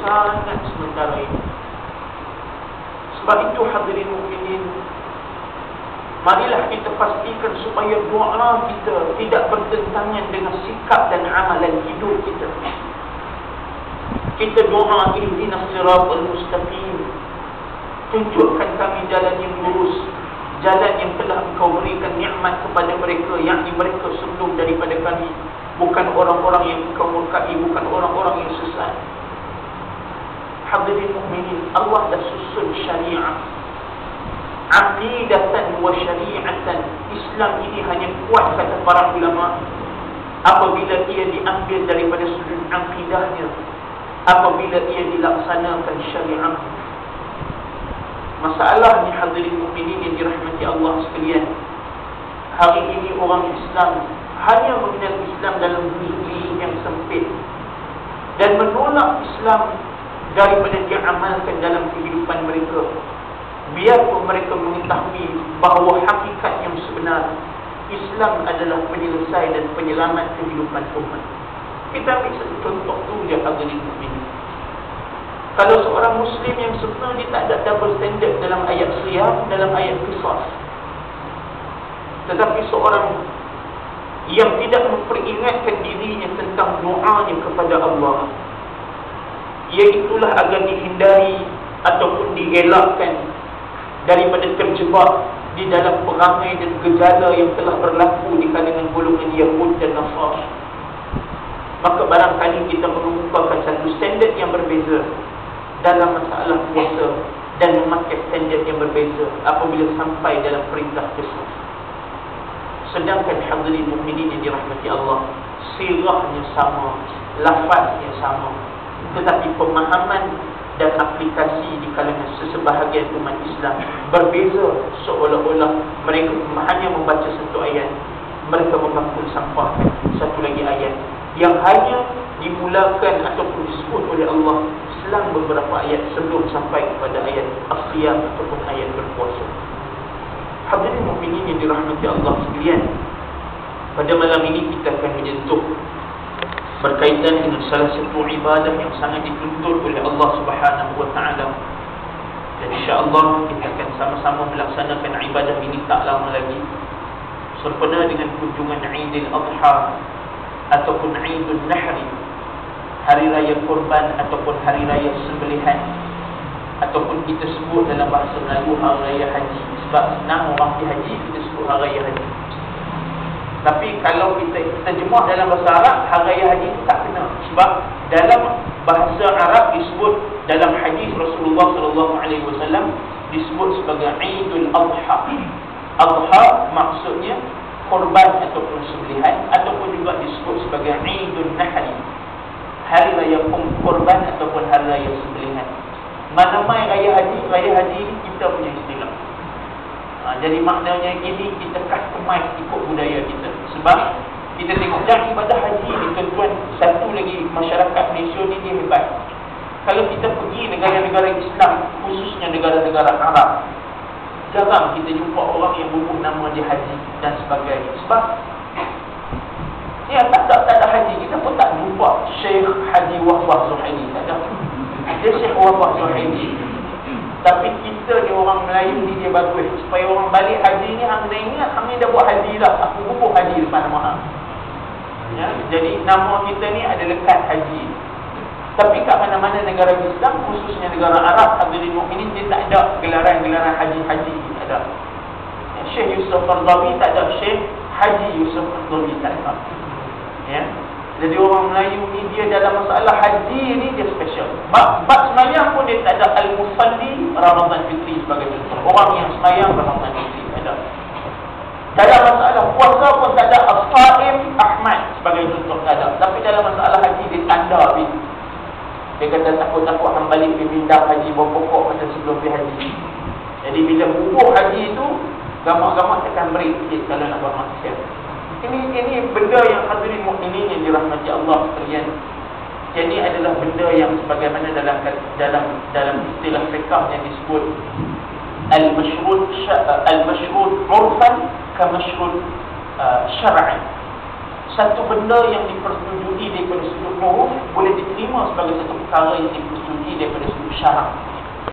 sangat sementara ini. Sebab itu hadirin mukminin, marilah kita pastikan supaya doa kita tidak bertentangan dengan sikap dan amalan hidup kita. Kita doa, ihdinas siratal mustaqim, tunjukkan kami jalan yang lurus, jalan yang telah Engkau berikan nikmat kepada mereka, yakni mereka sebelum daripada kami, bukan orang-orang yang Engkau murkai, bukan orang-orang yang sesat. Hadirin mukminin, Allah dah susun syariat, aqidatan wa syari'atan. Islam ini hanya kuat, kata para ulama, apabila ia diambil daripada sudut aqidahnya, apabila ia dilaksanakan syariat. Masalahnya hadirin mukminin yang dirahmati Allah sekalian, hari ini orang Islam hanya mengenal Islam dalam dunia yang sempit dan menolak Islam daripada diamalkan dalam kehidupan mereka, biarpun mereka mengetahui bahawa hakikat yang sebenar Islam adalah penyelesai dan penyelamat kehidupan umat. Kita ambil satu contoh tu je hadirin mukminin. Kalau seorang Muslim yang sempurna, dia tak ada double standard dalam ayat siyam, dalam ayat qisas. Tetapi seorang yang tidak memperingatkan dirinya tentang doanya kepada Allah, iaitulah agar dihindari ataupun dielakkan daripada terjebak di dalam perangai dan gejala yang telah berlaku di kalangan golongan Yahud dan Nasara. Maka barangkali kita mengemukakan satu standard yang berbeza dalam masalah puasa dan memakai standard yang berbeza apabila sampai dalam perintah qisas. Sedangkan hadirin mukminin yang dirahmati Allah, sirahnya sama, lafaznya sama, tetapi pemahaman dan aplikasi di kalangan sesebahagian umat Islam berbeza. Seolah-olah mereka hanya membaca satu ayat, mereka mengaku sampah satu lagi ayat yang hanya dimulakan ataupun disebut oleh Allah selang beberapa ayat sebelum sampai kepada ayat as-siyam ataupun ayat berpuasa. Hadirin mukminin yang dirahmati Allah sekalian, pada malam ini kita akan menyentuh berkaitan dengan salah satu ibadah yang sangat dituntut oleh Allah Subhanahu wa taala. Dan insya-Allah kita akan sama-sama melaksanakan ibadah ini tak lama lagi, sempena dengan kunjungan Aidil Adha ataupun Aidul Nahri, hari raya kurban ataupun hari raya sembelihan, ataupun kita sebut dalam bahasa Melayu hari raya haji. Sebab senang orang pergi haji, kita sebut hari raya haji. Tapi kalau kita terjemah dalam bahasa Arab, hari raya haji itu tak kena. Sebab dalam bahasa Arab disebut, dalam hadis Rasulullah SAW disebut sebagai Aidul Adha. Adha maksudnya korban ataupun sembelihan, ataupun juga disebut sebagai Aidul Nahri, hari raya korban ataupun hari raya sembelihan. Mana-mana raya haji ini kita punya istilah. Jadi maknanya ini kita customize ikut budaya kita. Sebab kita tengok dalam ibadah haji ni tuan-tuan, satu lagi masyarakat Malaysia ni dia hebat. Kalau kita pergi negara-negara Islam, khususnya negara-negara Arab, jarang kita jumpa orang yang bubuh nama dia haji dan sebagainya. Sebab ya tak ada haji, kita pun tak jumpa Syekh Haji Wahwah Zuhaili, tak ada. Dia Syekh Wahwah Zuhaili. Tapi kita ni orang Melayu ni dia bagus, supaya orang balik haji ni hang dah ingat hang ni dah buat haji dah, aku bubuh haji depan nama hang. Ya, jadi nama kita ni ada lekat haji. Tapi kat mana-mana negara Islam, khususnya negara Arab, hadirin mukminin, dia tak ada gelaran-gelaran haji-haji, tak ada. Syekh Yusuf Qaradawi tak ada, Syekh Haji Yusuf Qaradawi tak ada. Ya. Jadi orang Melayu ni dia dalam masalah haji ni dia special. Bab sembahyang pun dia tak ada al-musalli Ramadan Fitri sebagai contoh. Orang yang sembahyang Ramadan Fitri tak ada. Dalam masalah puasa pun tak ada as-saim Ahmad sebagai contoh, tak ada. Tapi dalam masalah haji dia tanda habis. Dia kata takut-takut hang balik pergi pindah haji berpokok macam sebelum pergi haji. Jadi bila bubuh haji itu, gamak-gamak tekan break sikit kalau nak buat maksiat. Ini benda yang hadirin mukminin yang dirahmati Allah sekalian. Jadi adalah benda yang sebagaimana dalam istilah fiqh yang disebut al-mashrut urfan ka mashrut syar'an. Satu benda yang dipersetujui daripada sudut uruf boleh diterima sebagai satu perkara yang dipersetujui daripada sudut syarak.